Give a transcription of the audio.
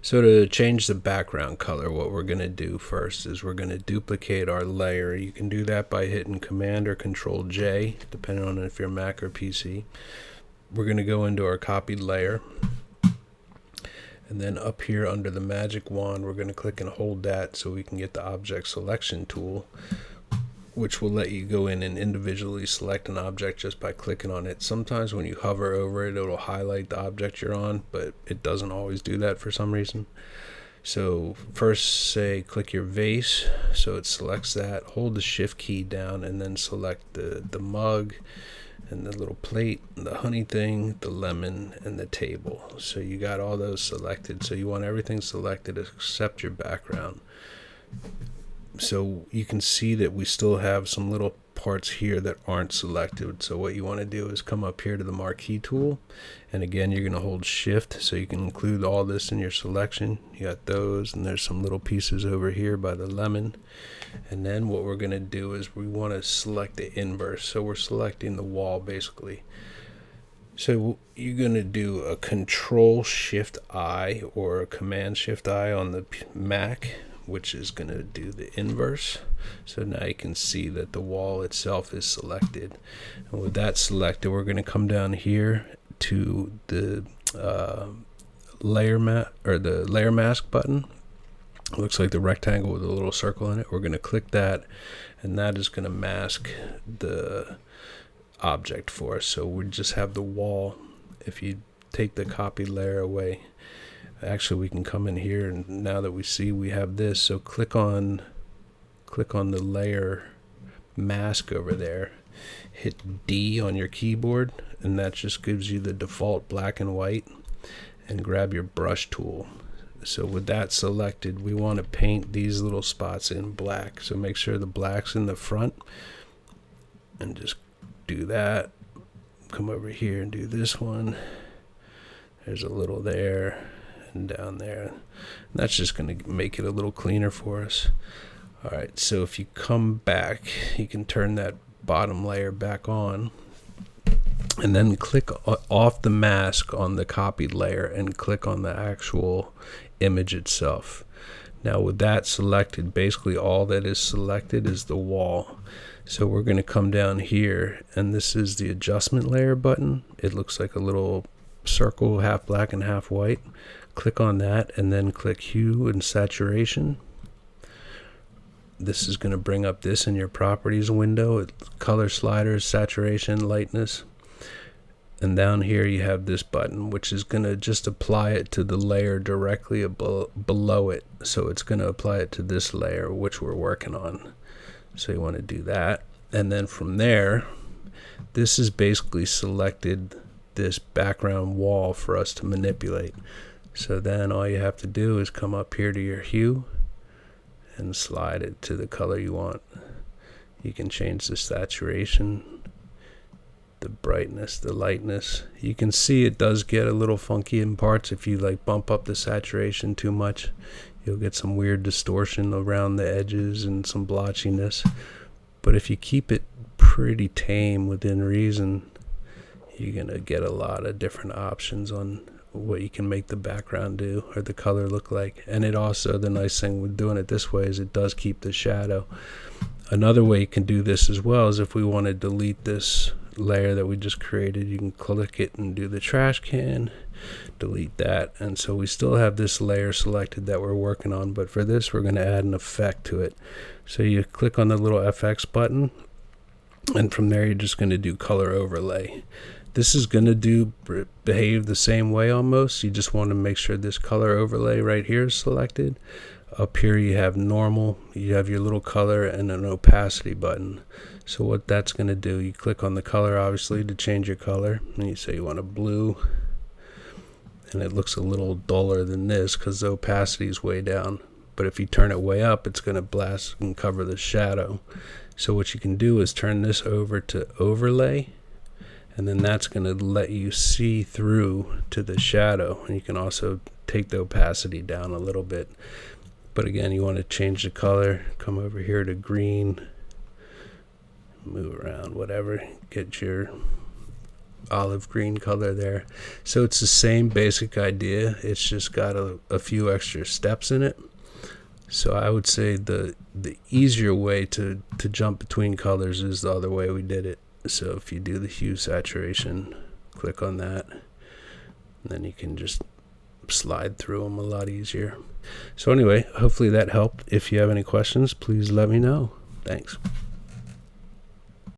So to change the background color, what we're going to do first is we're going to duplicate our layer. You can do that by hitting Command or Control J, depending on if you're Mac or PC. We're going to go into our copied layer. And then up here under the magic wand, we're going to click and hold that so we can get the object selection tool, which will let you go in and individually select an object just by clicking on it. Sometimes when you hover over it, it'll highlight the object you're on, but it doesn't always do that for some reason. So first, say click your vase, so it selects that. Hold the shift key down and then select the mug and the little plate, the honey thing, the lemon, and the table. So you got all those selected. So you want everything selected except your background. So you can see that we still have some little parts here that aren't selected. So what you want to do is come up here to the marquee tool, and again you're going to hold shift so you can include all this in your selection. You got those, and there's some little pieces over here by the lemon. And then what we're going to do is we want to select the inverse, so we're selecting the wall basically. So you're going to do a Control Shift I or a Command Shift I on the Mac, which is going to do the inverse. So now you can see that the wall itself is selected. And with that selected, we're going to come down here to the layer mask button. It looks like the rectangle with a little circle in it. We're going to click that, and that is going to mask the object for us. So we just have the wall. If you take the copy layer away, actually we can come in here, and now that we see we have this, so click on the layer mask over there, hit D on your keyboard, and that just gives you the default black and white, and grab your brush tool. So with that selected, we want to paint these little spots in black. So make sure the black's in the front, and just do that. Come over here and do this one. There's a little there and down there. And that's just going to make it a little cleaner for us. Alright, so if you come back, you can turn that bottom layer back on, and then click off the mask on the copied layer and click on the actual image itself. Now with that selected, basically all that is selected is the wall. So we're going to come down here, and this is the adjustment layer button. It looks like a little circle, half black and half white. Click on that and then click hue and saturation. This is going to bring up this in your properties window. Color sliders, saturation, lightness. And down here you have this button, which is going to just apply it to the layer directly below it. So it's going to apply it to this layer, which we're working on. So you want to do that. And then from there, this is basically selected this background wall for us to manipulate. So then all you have to do is come up here to your hue and slide it to the color you want. You can change the saturation, the brightness, the lightness. You can see it does get a little funky in parts. If you like bump up the saturation too much, you'll get some weird distortion around the edges and some blotchiness. But if you keep it pretty tame within reason, you're gonna get a lot of different options on what you can make the background do or the color look like. And it also, the nice thing with doing it this way is it does keep the shadow. Another way you can do this as well is if we want to delete this layer that we just created, you can click it and do the trash can, delete that. And so we still have this layer selected that we're working on, but for this we're going to add an effect to it. So you click on the little FX button, and from there you're just going to do color overlay. This is going to behave the same way almost. You just want to make sure this color overlay right here is selected. Up here you have normal, you have your little color and an opacity button. So what that's going to do, you click on the color obviously to change your color, and you say you want a blue, and it looks a little duller than this because the opacity is way down. But if you turn it way up, it's going to blast and cover the shadow. So what you can do is turn this over to overlay, and then that's going to let you see through to the shadow. And you can also take the opacity down a little bit. But again, you want to change the color, come over here to green, move around, whatever, get your olive green color there. So it's the same basic idea, it's just got a few extra steps in it. So I would say the easier way to jump between colors is the other way we did it. So if you do the hue saturation, click on that, and then you can just slide through them a lot easier. So anyway, hopefully that helped. If you have any questions, please let me know. Thanks.